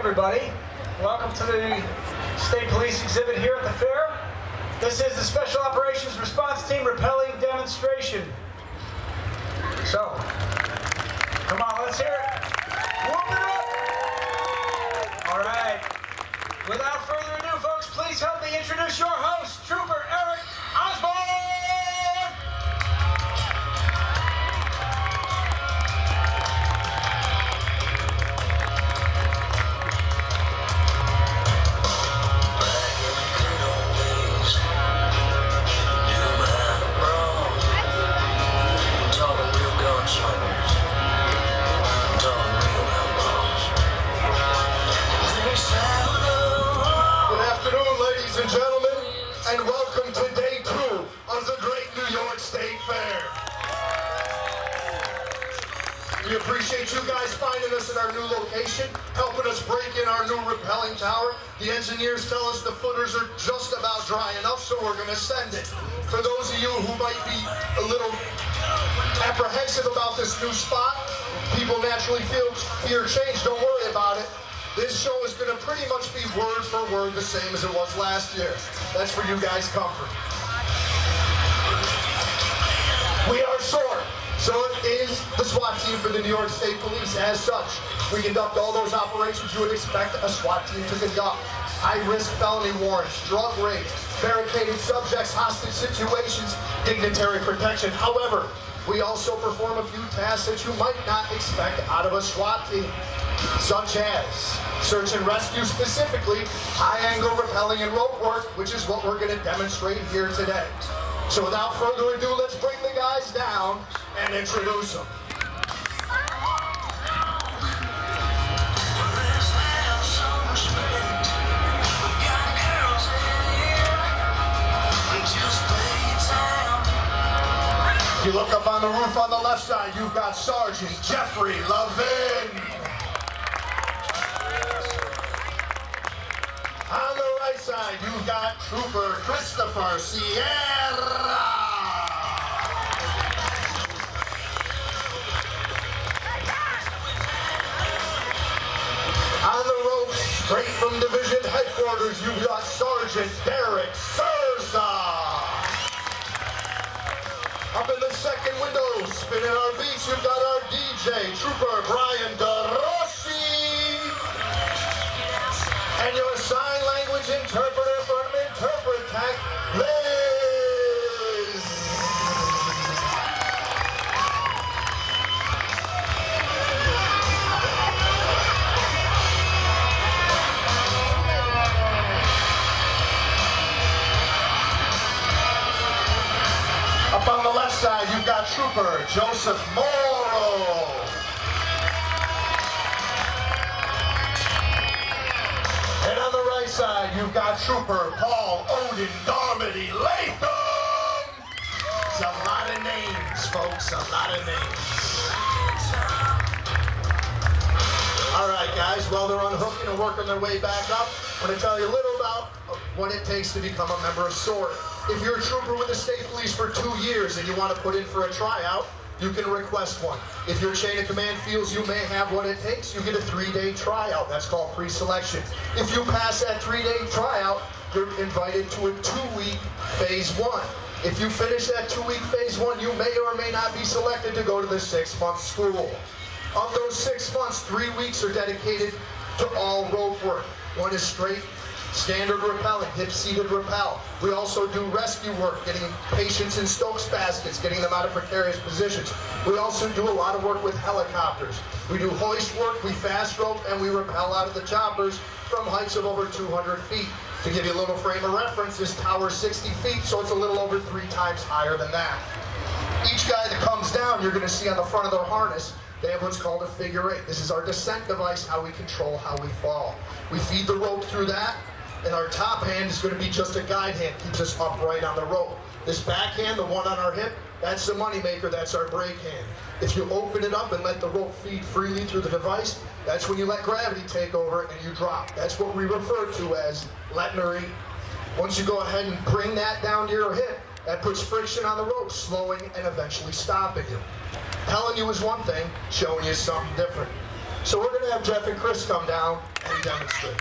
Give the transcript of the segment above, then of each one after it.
everybody. Welcome to the State Police exhibit here at the fair. This is the Special Operations Response Team Rappelling demonstration. So, come on, let's hear it. Whoop it up. All right. Without further ado, folks, please help me introduce your host, Trooper Eric Osborne. And welcome to day 2 of the Great New York State Fair. We appreciate you guys finding us at our new location, helping us break in our new rappelling tower. The engineers tell us the footers are just about dry enough, so we're going to send it. For those of you who might be a little apprehensive about this new spot, people naturally feel fear change, don't worry about it. This show is going to pretty much be word for word the same as it was last year. That's for you guys' comfort. We are short, so it is the SWAT team for the New York State Police. As such, we conduct all those operations you would expect a SWAT team to conduct. High-risk felony warrants, drug raids, barricaded subjects, hostage situations, dignitary protection. However, we also perform a few tasks that you might not expect out of a SWAT team, such as search and rescue, specifically high-angle rappelling and rope work, which is what we're going to demonstrate here today. So without further ado, let's bring the guys down and introduce them. If you look up on the roof on the left side, you've got Sergeant Jeffrey Levin. On the right side, you've got Trooper Christopher Sierra. On the ropes, straight from Division Headquarters, you've got Sergeant Derek Surza. Up in the second window, spinning our beats, you've got our DJ, Trooper Brian DeRossi. And your sign language interpreter from Interpretech, Liz. Up on the left side, you've got Trooper Joseph Morrow. And on the right side, you've got Trooper Paul Odin Darmody Latham. It's a lot of names, folks, a lot of names. All right, guys, while they're unhooking and working their way back up, I'm going to tell you a little about what it takes to become a member of SWORD. If you're a trooper with the State Police for 2 years and you want to put in for a tryout, you can request one. If your chain of command feels you may have what it takes, you get a 3-day tryout. That's called pre-selection. If you pass that 3-day tryout, you're invited to a 2-week phase 1. If you finish that 2-week phase 1, you may or may not be selected to go to the 6-month school. Of those 6 months, 3 weeks are dedicated to all rope work. One is straight standard rappelling, hip-seated rappel. We also do rescue work, getting patients in Stokes baskets, getting them out of precarious positions. We also do a lot of work with helicopters. We do hoist work, we fast rope, and we rappel out of the choppers from heights of over 200 feet. To give you a little frame of reference, this tower is 60 feet, so it's a little over 3 times higher than that. Each guy that comes down, you're going to see on the front of their harness, they have what's called a figure 8. This is our descent device, how we control how we fall. We feed the rope through that, and our top hand is going to be just a guide hand, keeps us upright on the rope. This back hand, the one on our hip, that's the money maker, that's our brake hand. If you open it up and let the rope feed freely through the device, that's when you let gravity take over and you drop. That's what we refer to as letting her eat. Once you go ahead and bring that down to your hip, that puts friction on the rope, slowing and eventually stopping you. Telling you is one thing, showing you something different. So we're going to have Jeff and Chris come down and demonstrate.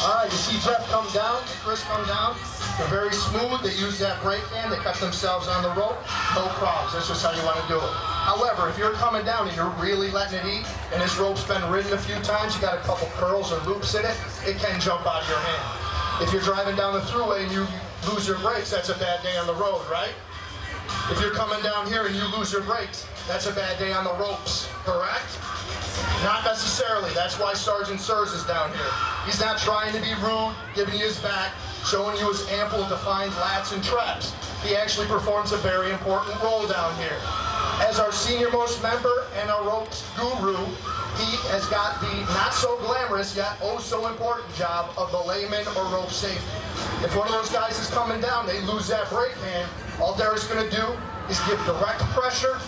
All right, you see Jeff come down, Chris come down. They're very smooth. They use that brake hand. They cut themselves on the rope. No problems. That's just how you want to do it. However, if you're coming down and you're really letting it eat, and this rope's been ridden a few times, you got a couple curls or loops in it, it can jump out of your hand. If you're driving down the thruway and you lose your brakes, that's a bad day on the road, right? If you're coming down here and you lose your brakes, that's a bad day on the ropes, correct? Not necessarily. That's why Sergeant Sirs is down here. He's not trying to be rude, giving you his back, showing you his ample defined lats and traps. He actually performs a very important role down here. As our senior-most member and our ropes guru, he has got the not-so-glamorous yet oh-so-important job of the layman or rope safety. If one of those guys is coming down, they lose that brake hand, all Derek's going to do is give direct pressure,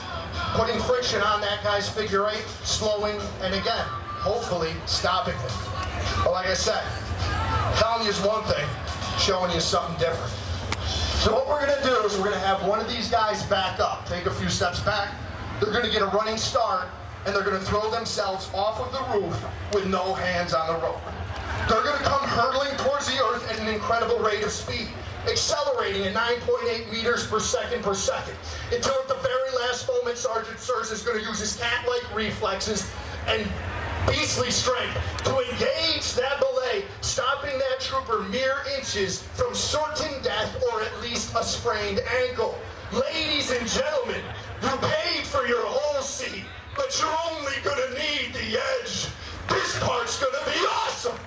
putting friction on that guy's figure eight, slowing, and again, hopefully stopping him. But like I said, telling you is one thing, showing you something different. So what we're going to do is we're going to have one of these guys back up, take a few steps back. They're going to get a running start, and they're going to throw themselves off of the roof with no hands on the rope. They're going to come hurtling towards the earth at an incredible rate of speed, accelerating at 9.8 meters per second until at the very last moment Sergeant Sirs is going to use his cat-like reflexes and beastly strength to engage that belay, stopping that trooper mere inches from certain death or at least a sprained ankle. Ladies and gentlemen, you paid for your whole seat, but you're only going to need the edge. This part's going to be awesome.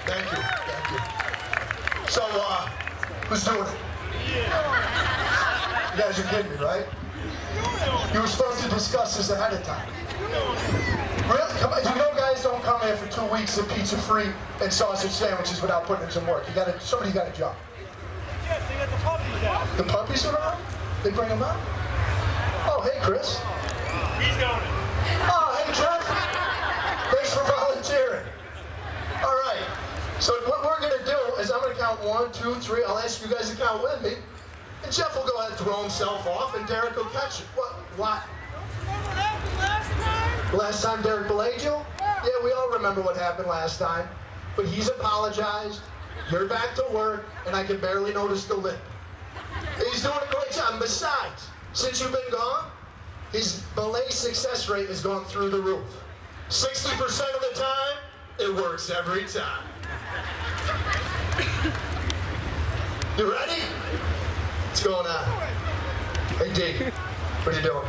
Thank you. Thank you. So, who's doing it? You guys are kidding me, right? You were supposed to discuss this ahead of time. Really? Come on. You know guys don't come here for 2 weeks of pizza free and sausage sandwiches without putting in some work. Somebody's got to jump. Yes, they got the puppies out. The puppies are around? They bring them out? Oh, hey, Chris. He's going. Oh, hey, Jeff. Thanks for volunteering. All right. So what we're going to do is I'm going to count 1, 2, 3. I'll ask you guys to count with me. And Jeff will go ahead and throw himself off, and Derek will catch it. What? Remember what happened last time? Last time Derek belayed you? Yeah, we all remember what happened last time. But he's apologized. You're back to work, and I can barely notice the lip. He's doing a great job. And besides, since you've been gone, his belay success rate has gone through the roof. 60% of the time, it works every time. You ready? What's going on? Hey, D, what are you doing?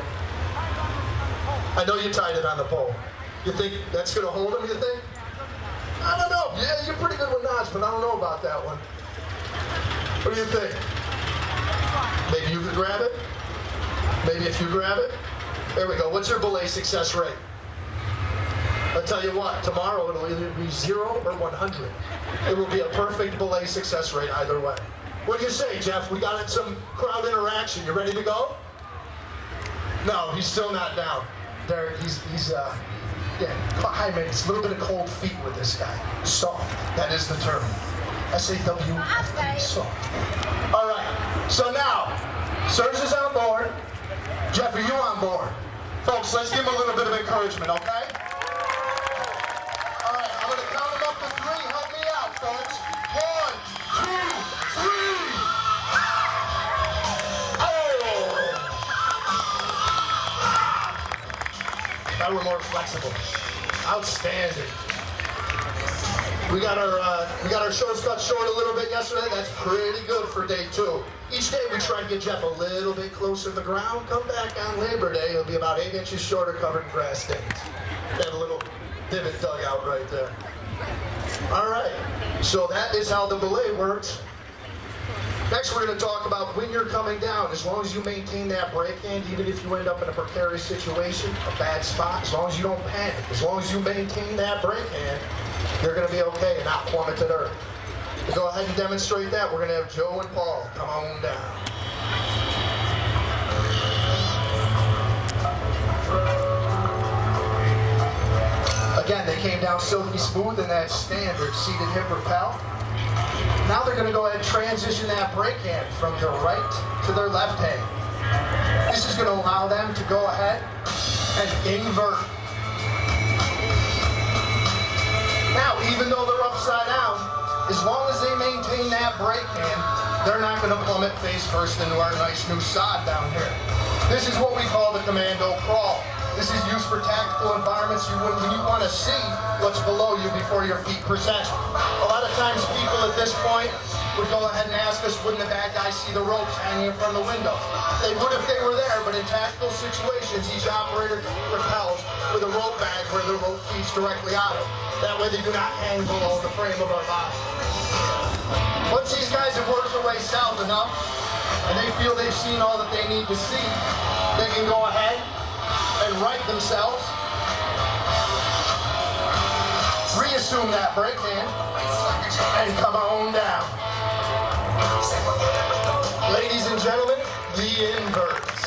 I know you tied it on the pole. You think that's going to hold him, you think? I don't know. Yeah, you're pretty good with knots, but I don't know about that one. What do you think? Maybe you could grab it? Maybe if you grab it? There we go. What's your belay success rate? I'll tell you what, tomorrow it'll either be 0 or 100. It will be a perfect belay success rate either way. What do you say, Jeff? We got some crowd interaction. You ready to go? No, he's still not down. Derek, he's high maintenance. A little bit of cold feet with this guy. Soft. That is the term. S-A-W-F-T, soft. All right. So now, Sirs is on board. Jeff, are you on board? Folks, let's give him a little bit of encouragement, okay? All right, I'm going to count him up to 3. Help me out, folks. 1, 2, 3. Now we're more flexible. Outstanding. We got our shorts cut short a little bit yesterday. That's pretty good for day 2. Each day we try to get Jeff a little bit closer to the ground. Come back on Labor Day, he'll be about 8 inches shorter, covered in grass stains. Got a little divot dug out right there. All right, so that is how the belay works. Next, we're going to talk about when you're coming down. As long as you maintain that brake hand, even if you end up in a precarious situation, a bad spot, as long as you don't panic, as long as you maintain that brake hand, you're going to be okay and not plummet to earth. To go ahead and demonstrate that, we're going to have Joe and Paul come on down. Again, they came down silky smooth in that standard seated hip rappel. Now they're going to go ahead and transition that brake hand from their right to their left hand. This is going to allow them to go ahead and invert. Now, even though they're upside down, as long as they maintain that brake hand, they're not going to plummet face first into our nice new sod down here. This is what we call the commando crawl. This is used for tactical environments when you want to see what's below you before your feet present. A lot of times people at this point would go ahead and ask us, wouldn't the bad guy see the ropes hanging from the window? They would if they were there, but in tactical situations, each operator rappels with a rope bag where the rope feeds directly out of. That way they do not hang below the frame of our body. Once these guys have worked their way south enough, and they feel they've seen all that they need to see, they can go ahead and right themselves, reassume that brake hand, and come on down. Ladies and gentlemen, the inverts.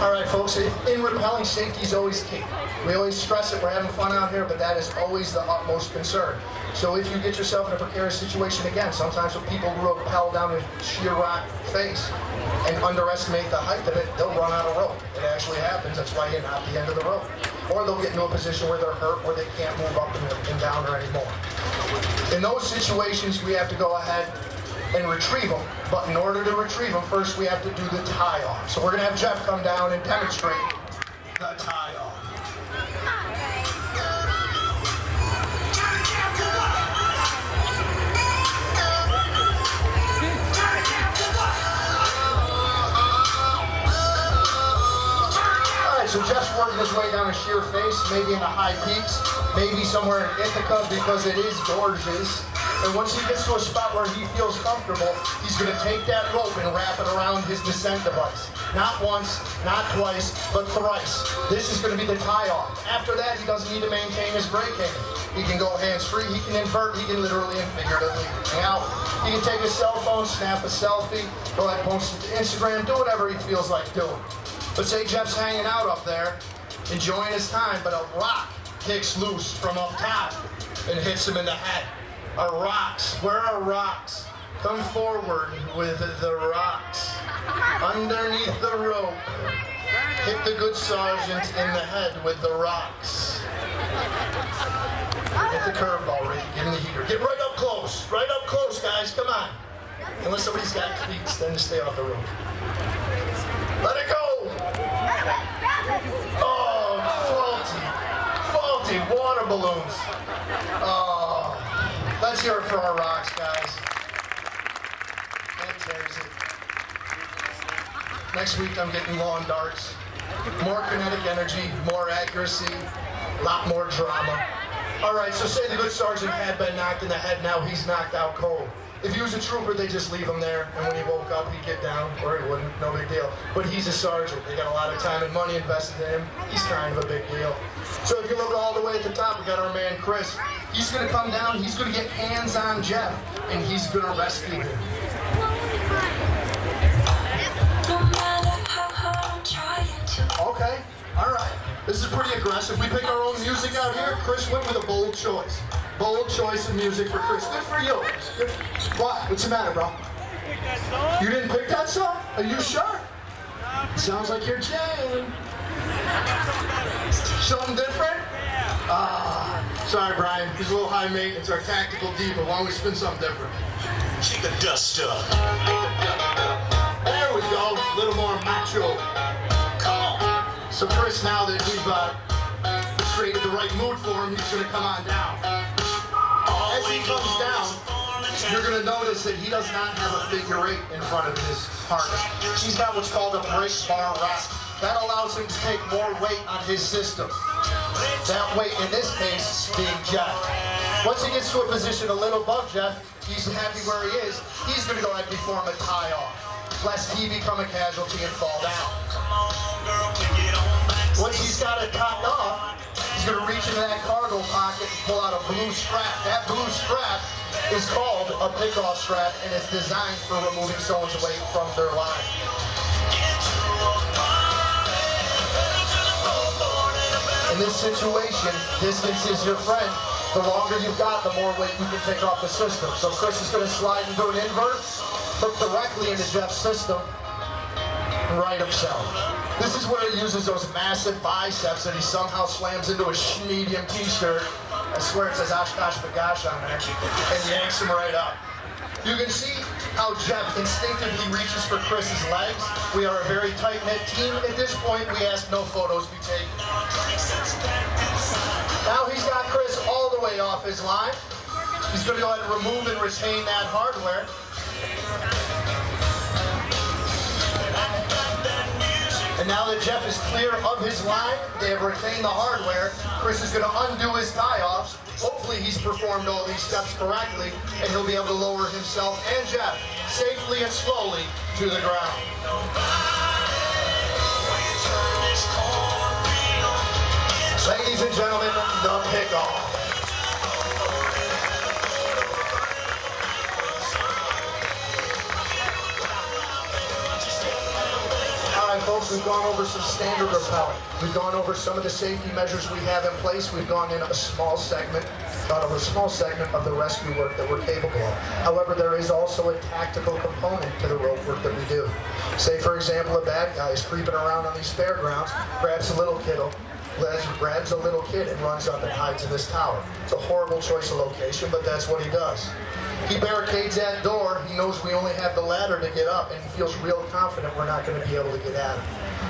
All right, folks, in rappelling, safety is always key. We always stress it, we're having fun out here, but that is always the utmost concern. So if you get yourself in a precarious situation, again, sometimes when people rappel down a sheer rock face and underestimate the height of it, they'll run out of rope. It actually happens, that's why you're not at the end of the rope. Or they'll get into a position where they're hurt, where they can't move up and down or anymore. In those situations, we have to go ahead and retrieve them. But in order to retrieve them, first we have to do the tie-off. So we're going to have Jeff come down and demonstrate the tie-off. So Jeff's working his way down a sheer face, maybe in the high peaks, maybe somewhere in Ithaca because it is gorgeous. And once he gets to a spot where he feels comfortable, he's going to take that rope and wrap it around his descent device. Not once, not twice, but thrice. This is going to be the tie-off. After that, he doesn't need to maintain his brake hand. He can go hands-free, he can invert, he can literally and figuratively hang out. He can take his cell phone, snap a selfie, go ahead and post it to Instagram, do whatever he feels like doing. But say Jeff's hanging out up there, enjoying his time, but a rock kicks loose from up top and hits him in the head. Our rocks, where are rocks? Come forward with the rocks. Underneath the rope, hit the good sergeant in the head with the rocks. Hit the curveball, Rick. Give him the heater. Get right up close, guys, come on. Unless somebody's got cleats, then stay off the rope. Let it go! Oh, faulty water balloons. Oh, let's hear it for our rocks, guys. That tears it. Next week I'm getting lawn darts. More kinetic energy, more accuracy, a lot more drama. All right, so say the good sergeant had been knocked in the head, now he's knocked out cold. If he was a trooper, they just leave him there, and when he woke up, he'd get down, or he wouldn't, no big deal. But he's a sergeant. They got a lot of time and money invested in him. He's kind of a big deal. So if you look all the way at the top, we got our man Chris. He's going to come down, he's going to get hands on Jeff, and he's going to rescue him. Okay, all right. This is pretty aggressive. We pick our own music out here. Chris went with a bold choice. Bold choice of music for Chris. Good for you. Good. What? What's the matter, bro? You didn't pick that song? Are you sure? Sounds like you're jamming. Something different? Sorry, Brian. He's a little high maintenance. Our tactical diva. Why don't we spin something different? Shake the dust up. There we go. A little more macho. Come on. So Chris, now that we've created the right mood for him, he's going to come on down. As he comes down, you're going to notice that he does not have a figure 8 in front of his harness. He's got what's called a brake bar rack. That allows him to take more weight on his system. That weight, in this case, being Jeff. Once he gets to a position a little above Jeff, he's happy where he is. He's going to go ahead and perform a tie-off, lest he become a casualty and fall down. Once he's got it cocked off, he's going to reach into that cargo pocket and pull out a blue strap. That blue strap is called a pickoff strap, and it's designed for removing someone's weight from their line. In this situation, distance is your friend. The longer you've got, the more weight you can take off the system. So Chris is going to slide into an invert, hook directly into Jeff's system, and right himself. This is where he uses those massive biceps that he somehow slams into a medium t-shirt. I swear it says Oshkosh Bagash on there, and yanks him right up. You can see how Jeff instinctively reaches for Chris's legs. We are a very tight-knit team. At this point, we ask no photos be taken. Now he's got Chris all the way off his line. He's going to go ahead and remove and retain that hardware. And now that Jeff is clear of his line, they have retained the hardware. Chris is going to undo his tie-offs. Hopefully he's performed all these steps correctly, and he'll be able to lower himself and Jeff safely and slowly to the ground. Ladies and gentlemen, the pickoff. Folks, we've gone over some standard rappelling. We've gone over some of the safety measures we have in place. We've gone in a small segment of the rescue work that we're capable of. However, there is also a tactical component to the rope work that we do. Say, for example, a bad guy is creeping around on these fairgrounds, grabs a little kid and runs up and hides in this tower. It's a horrible choice of location, but that's what he does. He barricades that door. He knows we only have the ladder to get up, and he feels real confident we're not going to be able to get at him.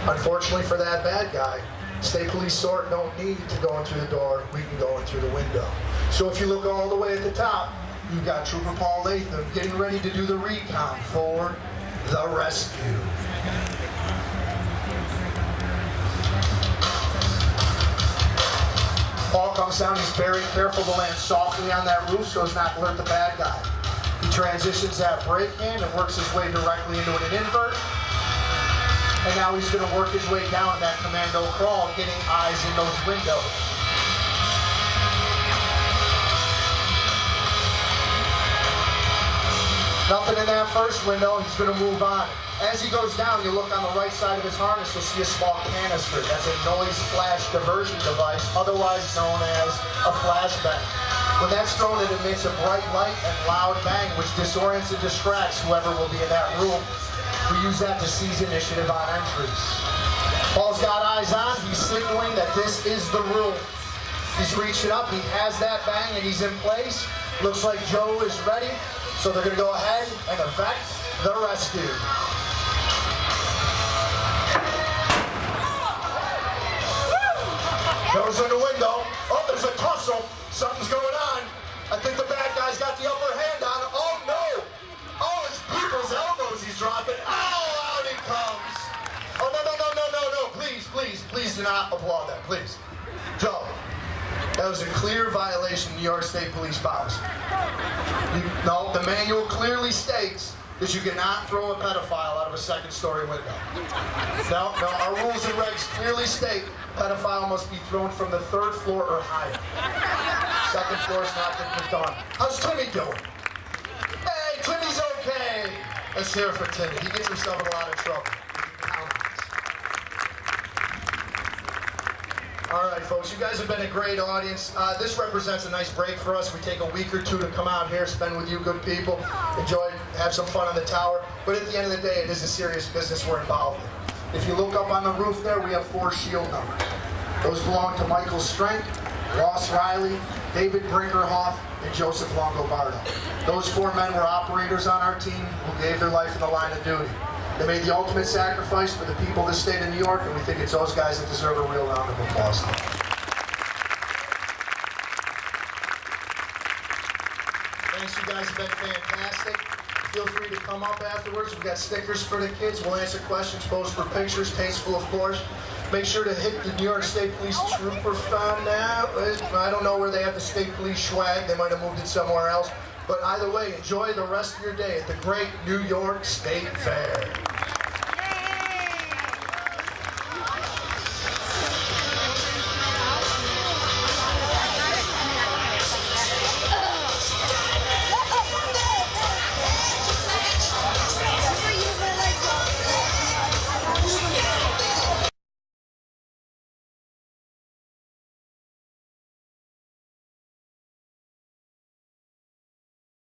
Unfortunately for that bad guy, State Police SORT don't need to go in through the door. We can go in through the window. So if you look all the way at the top, you've got Trooper Paul Latham getting ready to do the recon for the rescue. Paul comes down, he's very careful to land softly on that roof so as not to alert the bad guy. He transitions that brake hand and works his way directly into an invert. And now he's going to work his way down that commando crawl, getting eyes in those windows. Nothing in that first window, he's going to move on. As he goes down, you look on the right side of his harness, you'll see a small canister. That's a noise flash diversion device, otherwise known as a flashbang. When that's thrown, it emits a bright light and loud bang, which disorients and distracts whoever will be in that room. We use that to seize initiative on entries. Paul's got eyes on, he's signaling that this is the room. He's reaching up, he has that bang, and he's in place. Looks like Joe is ready, so they're going to go ahead and effect the rescue. Goes in the window. Oh, there's a tussle. Something's going on. I think the bad guy's got the upper hand on him. Oh, no. Oh, it's people's elbows he's dropping. Oh, out he comes. Oh, no. Please do not applaud that, please. Joe, that was a clear violation of New York State Police policy. No, the manual clearly states that you cannot throw a pedophile out of a second-story window. No, our rules and regs clearly state pedophile must be thrown from the third floor or higher. Second floor is not picked on. How's Timmy doing? Hey, Timmy's okay. Let's hear it for Timmy. He gets himself in a lot of trouble. All right, folks, you guys have been a great audience. This represents a nice break for us. We take a week or two to come out here, spend with you good people, enjoy, have some fun on the tower. But at the end of the day, it is a serious business we're involved in. If you look up on the roof there, we have 4 shield numbers. Those belong to Michael Strank, Ross Riley, David Brinkerhoff, and Joseph Longobardo. Those 4 men were operators on our team who gave their life in the line of duty. They made the ultimate sacrifice for the people of the state of New York, and we think it's those guys that deserve a real round of applause. Thanks, you guys have been fantastic. Feel free to come up afterwards. We've got stickers for the kids. We'll answer questions, pose for pictures, tasteful, of course. Make sure to hit the New York State Police Trooper Fund now. I don't know where they have the State Police swag. They might have moved it somewhere else. But either way, enjoy the rest of your day at the great New York State Fair.